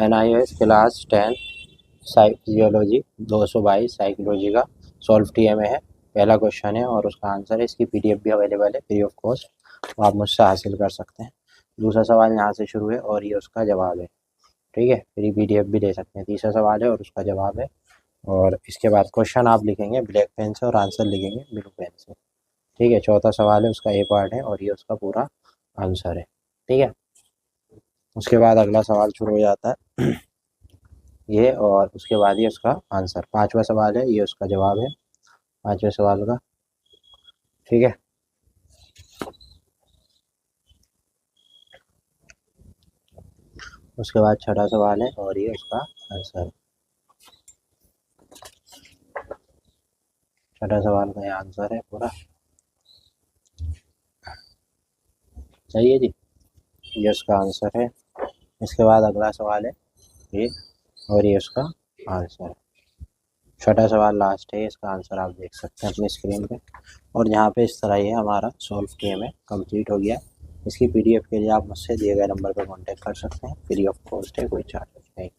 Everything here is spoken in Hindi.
NIOS क्लास 10 साइकोलॉजी 222 साइकोलॉजी का सॉल्व टीए में है। पहला क्वेश्चन है और उसका आंसर है। इसकी PDF भी अवेलेबल है फ्री ऑफ कॉस्ट, तो आप मुझसे हासिल कर सकते हैं। दूसरा सवाल यहाँ से शुरू है और ये उसका जवाब है। ठीक है, फ्री PDF भी ले सकते हैं। तीसरा सवाल है और उसका जवाब है। और इसके बाद क्वेश्चन आप लिखेंगे ब्लैक पेन से और आंसर लिखेंगे ब्लू पेन से। ठीक है, चौथा सवाल है, उसका A पार्ट है और ये उसका पूरा आंसर है। ठीक है, उसके बाद अगला सवाल शुरू हो जाता है ये, और उसके बाद ये उसका आंसर। पांचवा सवाल है, ये उसका जवाब है पांचवें सवाल का। ठीक है, उसके बाद छठा सवाल है और ये उसका आंसर। छठा सवाल का ये आंसर है पूरा। सही है जी, ये उसका आंसर है। इसके बाद अगला सवाल है ये, और ये उसका आंसर है। छठा सवाल लास्ट है, इसका आंसर आप देख सकते हैं अपनी स्क्रीन पे। और यहाँ पे इस तरह ये हमारा सॉल्व गेम है कंप्लीट हो गया। इसकी PDF के लिए आप मुझसे दिए गए नंबर पर कांटेक्ट कर सकते हैं। फ्री ऑफ कॉस्ट है, कोई चार्ज नहीं।